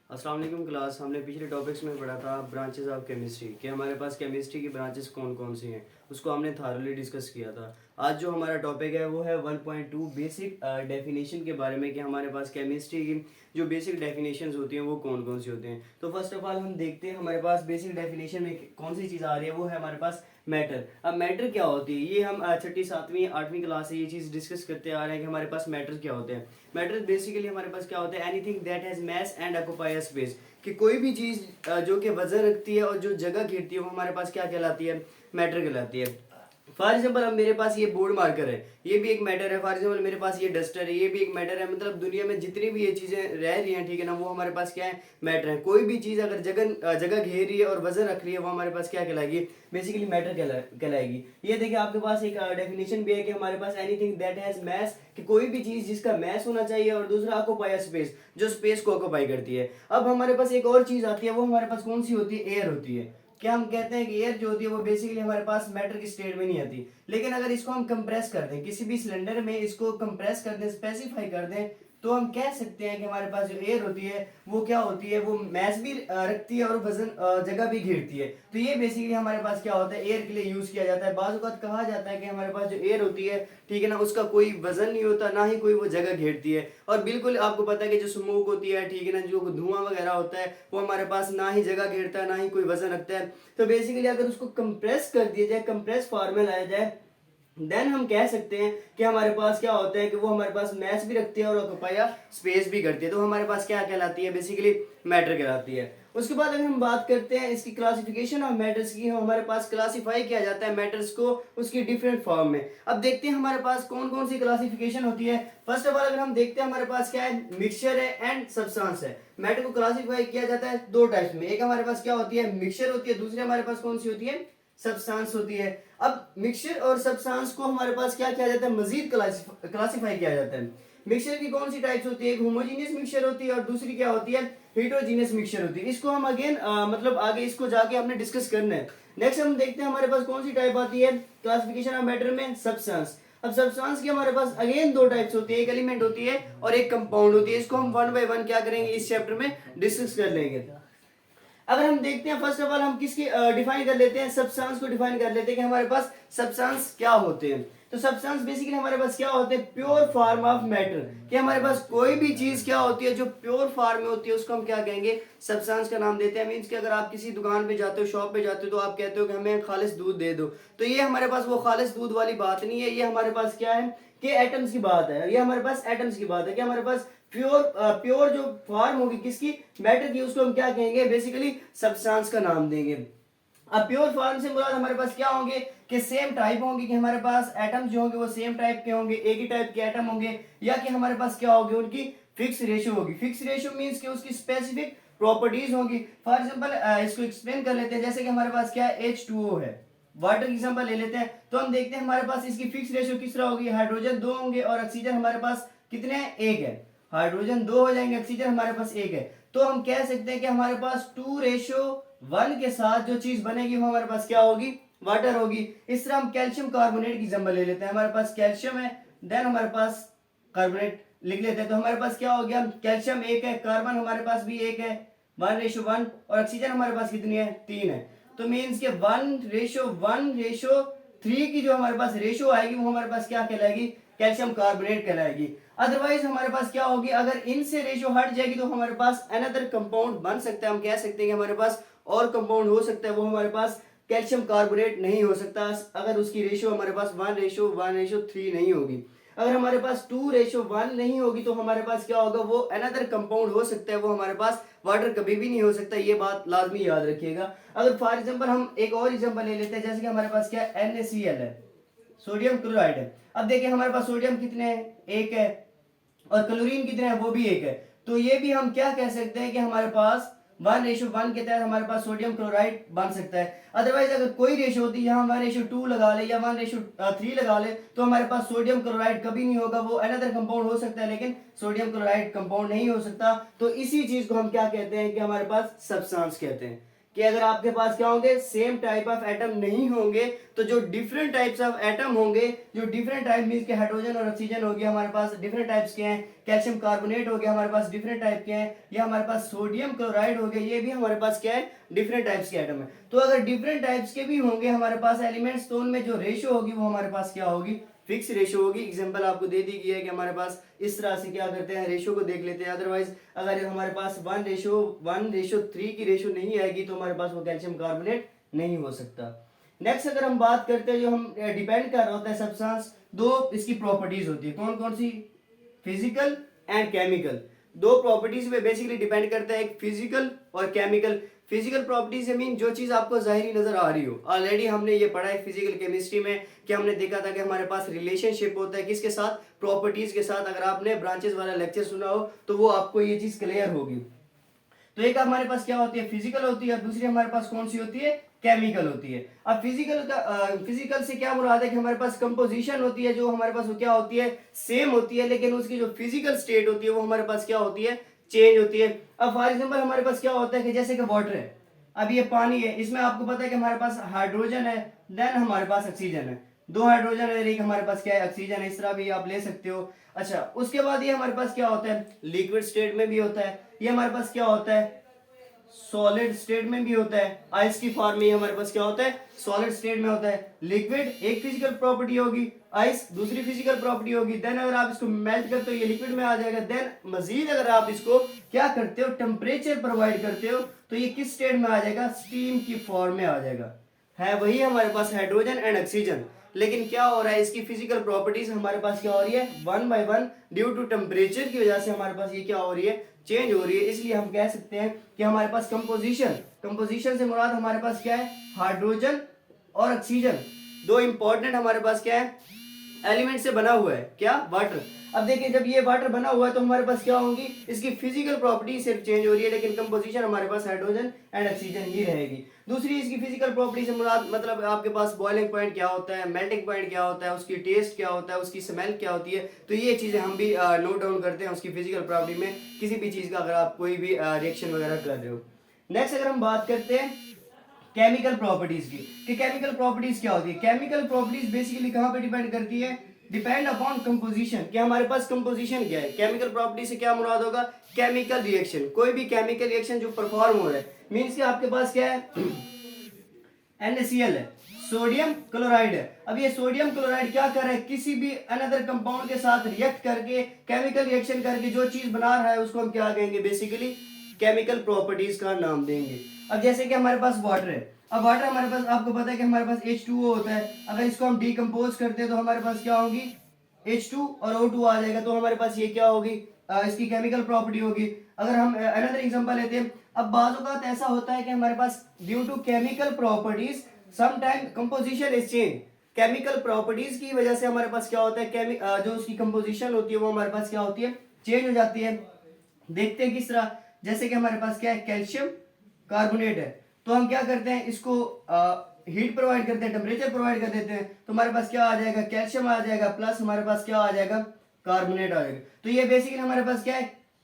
अस्सलाम वालेकुम क्लास। हमने पिछले टॉपिक्स में पढ़ा था ब्रांचेस ऑफ केमिस्ट्री कि हमारे पास केमिस्ट्री की ब्रांचेस कौन कौन सी हैं, उसको हमने थारोली डिस्कस किया था। आज जो हमारा टॉपिक है वो है 1.2 बेसिक डेफिनेशन के बारे में कि हमारे पास केमिस्ट्री की जो बेसिक डेफिनेशंस होती हैं वो कौन कौन सी होती हैं। तो फर्स्ट ऑफ ऑल हम देखते हैं हमारे पास बेसिक डेफिनेशन में कौन सी चीज़ आ रही है, वो है हमारे पास मैटर। अब मैटर क्या होती है, ये हम छठी सातवीं आठवीं क्लास से ये चीज़ डिस्कस करते आ रहे हैं कि हमारे पास मैटर क्या होते हैं। मैटर बेसिकली हमारे पास क्या होता है, anything that has mass and occupy space, कि कोई भी चीज़ जो कि वजन रखती है और जो जगह घेरती है वो हमारे पास क्या कहलाती है, मैटर कहलाती है। फॉर एग्जाम्पल अब मेरे पास ये बोर्ड मार्कर है, ये भी एक मैटर है। फॉर एग्जाम्पल मेरे पास ये डस्टर है, ये भी एक मैटर है। मतलब दुनिया में जितनी भी ये चीज़ें रह रही हैं, ठीक है ना, वो हमारे पास क्या है, मैटर है। कोई भी चीज़ अगर जगह घेर रही है और वजन रख रही है, वो हमारे पास क्या कहलाएगी, बेसिकली मैटर कहलाएगी। ये देखिए आपके पास एक डेफिनेशन भी है कि हमारे पास एनीथिंग दैट हैज मैस, कि कोई भी चीज़ जिसका मैस होना चाहिए, और दूसरा ऑक्यूपाई स्पेस, जो स्पेस को ऑक्यूपाई करती है। अब हमारे पास एक और चीज़ आती है, वो हमारे पास कौन सी होती है, एयर होती है। क्या हम कहते हैं कि एयर जो होती है वो बेसिकली हमारे पास मैटर की स्टेट में नहीं आती, लेकिन अगर इसको हम कंप्रेस कर दें, किसी भी सिलेंडर में इसको कंप्रेस कर दें, स्पेसिफाई कर दें, तो हम कह सकते हैं कि हमारे पास जो एयर होती है वो क्या होती है, वो मैस भी रखती है और वजन जगह भी घेरती है। तो ये बेसिकली हमारे पास क्या होता है, एयर के लिए यूज किया जाता है। बाज़ औक़ात कहा जाता है कि हमारे पास जो एयर होती है, ठीक है ना, उसका कोई वजन नहीं होता, ना ही कोई वो जगह घेरती है। और बिल्कुल आपको पता है कि जो स्मोक होती है, ठीक है ना, जो धुआं वगैरह होता है, वो हमारे पास ना ही जगह घेरता है, ना ही कोई वजन रखता है। तो बेसिकली अगर उसको कंप्रेस कर दिया जाए, कंप्रेस फॉर्म में लाया जाए, देन हम कह सकते हैं कि हमारे पास क्या होता है कि वो हमारे पास मैस भी रखती है और ऑक्यूपाई स्पेस भी करती है। तो हमारे पास क्या कहलाती है, बेसिकली मैटर कहलाती है। उसके बाद अगर हम बात करते हैं इसकी क्लासिफिकेशन ऑफ मैटर्स की, हमारे पास क्लासिफाई किया जाता है मैटर्स को उसकी डिफरेंट फॉर्म में। अब देखते हैं हमारे पास कौन कौन सी क्लासिफिकेशन होती है। फर्स्ट ऑफ ऑल अगर हम देखते हैं हमारे पास क्या है, मिक्सचर है एंड सब्सटेंस है। मैटर को क्लासिफाई किया जाता है दो टाइप्स में, एक हमारे पास क्या होती है, मिक्सचर होती है, दूसरी हमारे पास कौन सी होती है, सब्सटेंस होती है। अब मिक्सचर और सब्सटेंस को हमारे पास क्या किया जाता है, मजीद क्लासिफाई किया जाता है। मिक्सचर की कौन सी टाइप्स होती है, एक होमोजेनियस मिक्सचर होती है और दूसरी क्या होती है, हेटेरोजेनियस मिक्सचर होती है। इसको हम अगेन मतलब आगे इसको जाके हमने डिस्कस करना है। नेक्स्ट हम देखते हैं हमारे पास कौन सी टाइप आती है क्लासिफिकेशन ऑफ मैटर में, सब्सटेंस। अब सब्सटेंस की हमारे पास अगेन दो टाइप्स होती है, एक एलिमेंट होती है और एक कंपाउंड होती है। इसको हम वन बाय वन क्या करेंगे, इस चैप्टर में डिस्कस कर लेंगे। अगर हम देखते हैं फर्स्ट ऑफ ऑल हम किसकी डिफाइन कर लेते हैं, सब्सटेंस को डिफाइन कर लेते हैं कि हमारे पास सब्सटेंस क्या होते हैं। तो सब्सटेंस बेसिकली हमारे पास क्या होते हैं, प्योर फॉर्म ऑफ मैटर। कि हमारे पास कोई भी चीज क्या होती है जो प्योर फॉर्म में होती है, उसको हम क्या कहेंगे, सब्सटेंस का नाम देते हैं। मींस कि अगर आप किसी दुकान पे जाते हो, शॉप पे जाते हो, तो आप कहते हो कि हमें खालिस दूध दे दो, तो ये हमारे पास वो खालिस दूध वाली बात नहीं है। ये हमारे पास क्या है कि एटम्स की बात है। ये हमारे पास एटम्स की बात है कि हमारे पास प्योर जो फॉर्म होगी किसकी, मैटर की, उसको हम क्या कहेंगे, बेसिकली सब्सटेंस का नाम देंगे। अब प्योर फॉर्म से मुराद हमारे पास क्या होंगे कि सेम टाइप होंगे, कि हमारे पास एटम्स जो होंगे वो सेम टाइप के होंगे, एक ही टाइप के एटम होंगे, या कि हमारे पास क्या होगी, उनकी फिक्स रेशियो होगी। फिक्स रेशियो मींस कि उसकी स्पेसिफिक प्रॉपर्टीज होंगी। फॉर एग्जांपल इसको एक्सप्लेन कर लेते हैं। जैसे कि हमारे पास क्या है, H2O है, वाटर की एग्जांपल ले लेते हैं, तो हम देखते हैं हमारे पास इसकी फिक्स रेशियो किस तरह होगी, हाइड्रोजन 2 होंगे और ऑक्सीजन हमारे पास कितने हैं, 1 है। हाइड्रोजन 2 हो जाएंगे, ऑक्सीजन हमारे पास 1 है। तो हम कह सकते हैं कि हमारे पास 2:1 के साथ जो चीज बनेगी वो हमारे पास क्या होगी, वाटर होगी। इस तरह हम कैल्शियम कार्बोनेट की एग्जांपल ले लेते हैं। हमारे पास कैल्शियम है, देन हमारे पास कार्बोनेट लिख लेते हैं। तो हमारे पास क्या हो गया, कैल्शियम 1 है, कार्बन हमारे पास भी 1 है, 1:1, और ऑक्सीजन हमारे पास कितनी है, 3 है। तो मीन्स के 1:1:3 की जो हमारे पास रेशियो आएगी वो हमारे पास क्या कहलाएगी, कैल्शियम कार्बोनेट कहलाएगी। अदरवाइज हमारे पास क्या होगी, अगर इनसे रेशियो हट जाएगी तो हमारे पास अनदर कंपाउंड बन सकता है। हम कह सकते हैं कि हमारे पास और कंपाउंड हो सकता है, वो हमारे पास कैल्शियम कार्बोनेट नहीं हो सकता अगर उसकी रेशियो हमारे पास 1:1:3 नहीं होगी। अगर हमारे पास 2:1 नहीं होगी तो हमारे पास क्या होगा, वो अनदर कंपाउंड हो सकता है, वो हमारे पास वाटर कभी भी नहीं हो सकता। ये बात लाजमी याद रखिएगा। अगर फॉर एग्जांपल हम एक और एग्जांपल ले लेते हैं, जैसे कि हमारे पास क्या NaCl है, सोडियम क्लोराइड है। अब देखिए हमारे पास सोडियम कितने हैं, 1 है, और क्लोरीन कितने हैं, वो भी 1 है। तो ये भी हम क्या कह सकते हैं कि हमारे पास 1:1 के तहत हमारे पास सोडियम क्लोराइड बन सकता है। अदरवाइज अगर कोई रेशियो होती है, यहाँ 1:2 लगा ले या 1:3 लगा ले, तो हमारे पास सोडियम क्लोराइड कभी नहीं होगा। वो अनदर कंपाउंड हो सकता है, लेकिन सोडियम क्लोराइड कंपाउंड नहीं हो सकता। तो इसी चीज को हम क्या कहते हैं कि हमारे पास सब्सटेंस कहते हैं। कि अगर आपके पास क्या होंगे, सेम टाइप ऑफ एटम नहीं होंगे, तो जो डिफरेंट टाइप्स ऑफ एटम होंगे, जो डिफरेंट टाइप मींस के हाइड्रोजन और ऑक्सीजन हो गया हमारे पास डिफरेंट टाइप्स के हैं, कैल्शियम कार्बोनेट हो गया हमारे पास डिफरेंट टाइप के हैं, या हमारे पास सोडियम क्लोराइड हो गया, ये भी हमारे पास क्या है, डिफरेंट टाइप्स के एटम है। तो अगर डिफरेंट टाइप्स के भी होंगे हमारे पास एलिमेंट्स, तो उनमें जो रेशियो होगी वो हमारे पास क्या होगी, फिक्स रेशियो होगी। एग्जांपल आपको दे दी गई है कि हमारे पास इस तरह से क्या करते हैं, रेशियो को देख लेते हैं। अदरवाइज अगर हमारे पास 1:3 की रेशियो नहीं आएगी तो हमारे पास वो कैल्शियम कार्बोनेट नहीं हो सकता। नेक्स्ट अगर हम बात करते हैं, जो हम डिपेंड कर रहा होता है सब्सटेंस, दो इसकी प्रॉपर्टीज होती है, कौन कौन सी, फिजिकल एंड केमिकल। दो प्रॉपर्टीज पे बेसिकली डिपेंड करता है, एक फिजिकल और केमिकल। फिजिकल प्रॉपर्टी से मीन जो चीज आपको जाहिरी नजर आ रही हो। ऑलरेडी हमने ये पढ़ा है फिजिकल केमिस्ट्री में कि हमने देखा था कि हमारे पास रिलेशनशिप होता है किसके साथ, प्रॉपर्टीज के साथ। अगर आपने ब्रांचेस वाला लेक्चर सुना हो तो वो आपको ये चीज क्लियर होगी। तो एक हमारे पास क्या होती है, फिजिकल होती है, और दूसरी हमारे पास कौन सी होती है, केमिकल होती है। अब फिजिकल से क्या मुराद है कि हमारे पास कंपोजिशन होती है, जो हमारे पास वो क्या होती है, सेम होती है, लेकिन उसकी जो फिजिकल स्टेट होती है वो हमारे पास क्या होती है, चेंज होती है। अब फॉर एग्जांपल हमारे पास क्या होता है कि जैसे कि वाटर है, अब ये पानी है, इसमें आपको पता है कि हमारे पास हाइड्रोजन है, देन हमारे पास ऑक्सीजन है, दो हाइड्रोजन है, एक हमारे पास क्या है, ऑक्सीजन है, इस तरह भी आप ले सकते हो। अच्छा, उसके बाद ये हमारे पास क्या होता है, लिक्विड स्टेट में भी होता है, ये हमारे पास क्या होता है, सॉलिड स्टेट में भी होता है, आइस की फॉर्म में हमारे पास क्या होता है, सॉलिड स्टेट में होता है। लिक्विड एक फिजिकल प्रॉपर्टी होगी, आइस दूसरी फिजिकल प्रॉपर्टी होगी। देन अगर आप इसको मेल्ट करते हो ये लिक्विड में आ जाएगा। देन मजीद अगर आप इसको क्या करते हो, टेम्परेचर प्रोवाइड करते हो, तो ये किस स्टेट में आ जाएगा, स्टीम की फॉर्म में आ जाएगा। है वही हमारे पास हाइड्रोजन एंड ऑक्सीजन, लेकिन क्या हो रहा है, इसकी फिजिकल प्रॉपर्टीज हमारे पास क्या हो रही है, 1 by 1 ड्यू टू टेम्परेचर की वजह से हमारे पास ये क्या हो रही है, चेंज हो रही है। इसलिए हम कह सकते हैं कि हमारे पास कंपोजिशन से मुराद हमारे पास क्या है, हाइड्रोजन और ऑक्सीजन, दो इंपॉर्टेंट हमारे पास क्या है, एलिमेंट से बना हुआ है, क्या, वाटर। अब देखिए जब ये वाटर बना हुआ है तो हमारे पास क्या होंगी, इसकी फिजिकल प्रॉपर्टी सिर्फ चेंज हो रही है, लेकिन कंपोजिशन हमारे पास हाइड्रोजन एंड ऑक्सीजन ही रहेगी। दूसरी इसकी फिजिकल प्रॉपर्टी से मुराद मतलब आपके पास बॉइलिंग पॉइंट क्या होता है, मेल्टिंग पॉइंट क्या होता है, उसकी टेस्ट क्या होता है, उसकी स्मेल क्या होती है, तो ये चीजें हम भी नोट डाउन करते हैं उसकी फिजिकल प्रॉपर्टी में, किसी भी चीज का अगर आप कोई भी रिएक्शन वगैरह कर रहे हो। नेक्स्ट अगर हम बात करते हैं केमिकल प्रॉपर्टीज की, कि केमिकल प्रॉपर्टीज क्या होती है। केमिकल प्रॉपर्टीज बेसिकली कहां पे डिपेंड करती है, डिपेंड अपॉन कंपोजिशन, कि हमारे पास कंपोजिशन क्या है। केमिकल प्रॉपर्टी से क्या मुराद होगा, केमिकल रिएक्शन, कोई भी केमिकल रिएक्शन जो परफॉर्म हो रहा है, मींस कि आपके पास क्या है, NaCl है, सोडियम क्लोराइड है। अब ये सोडियम क्लोराइड क्या कर रहा है, किसी भी अनदर कंपाउंड के साथ रिएक्ट करके, केमिकल रिएक्शन करके जो चीज बना रहा है उसको हम क्या कहेंगे, बेसिकली केमिकल प्रॉपर्टीज का नाम देंगे। अब जैसे कि हमारे पास वाटर है, अब वाटर हमारे पास आपको पता है कि हमारे पास H2O होता है, अगर इसको हम डिकम्पोज करते हैं तो हमारे पास क्या होगी, H2 और O2 आ जाएगा, तो हमारे पास ये क्या होगी, इसकी केमिकल प्रॉपर्टी होगी। अगर हम अनदर एग्जांपल लेते हैं, अब बाज़ औक़ात ऐसा होता है कि हमारे पास due to chemical properties sometime composition is change, chemical properties की वजह से हमारे पास क्या होता है, जो उसकी कंपोजिशन होती है वो हमारे पास क्या होती है, चेंज हो जाती है। देखते हैं किस तरह, जैसे कि हमारे पास क्या है, कैल्शियम कार्बोनेट है, तो हम क्या करते हैं, इसको हीट प्रोवाइड करते हैं, टेम्परेचर प्रोवाइड कर देते हैं, तो हमारे पास क्या आ जाएगा, कैल्शियम आ जाएगा, प्लस हमारे पास क्या आ जाएगा, कार्बोनेट आ जाएगा। तो ये बेसिकली हमारे पास क्या है,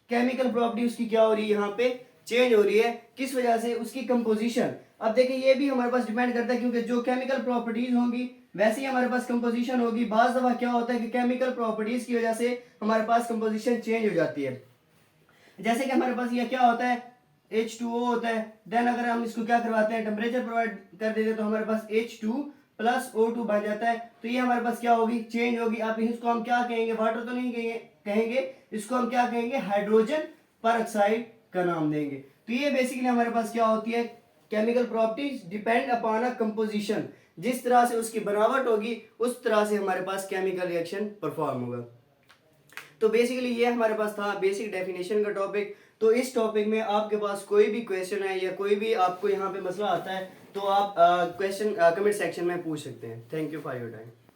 केमिकल प्रॉपर्टी उसकी क्या हो रही है, यहाँ पे चेंज हो रही है, किस वजह से, उसकी कंपोजिशन। अब देखिए ये भी हमारे पास डिपेंड करता है, क्योंकि जो केमिकल प्रॉपर्टीज होंगी वैसे ही हमारे पास कंपोजिशन होगी। बाज दफा क्या होता है कि केमिकल प्रॉपर्टीज की वजह से हमारे पास कंपोजिशन चेंज हो जाती है। जैसे कि हमारे पास ये क्या होता है, H2O होता है, देन अगर हम इसको क्या करवाते हैं, टेम्परेचर प्रोवाइड कर देते हैं, तो हमारे पास H2 प्लस O2 बन जाता है। तो ये हमारे पास क्या होगी, चेंज होगी। अब इसको हम क्या कहेंगे, वाटर तो नहीं कहेंगे, इसको हम क्या कहेंगे, हाइड्रोजन पर ऑक्साइड का नाम देंगे। तो ये बेसिकली हमारे पास क्या होती है, chemical properties depend upon a composition, जिस तरह से उसकी बनावट होगी उस तरह से हमारे पास केमिकल रिएक्शन परफॉर्म होगा। तो बेसिकली ये हमारे पास था बेसिक डेफिनेशन का टॉपिक। तो इस टॉपिक में आपके पास कोई भी क्वेश्चन है या कोई भी आपको यहाँ पे मसला आता है तो आप क्वेश्चन कमेंट सेक्शन में पूछ सकते हैं। Thank you for your time.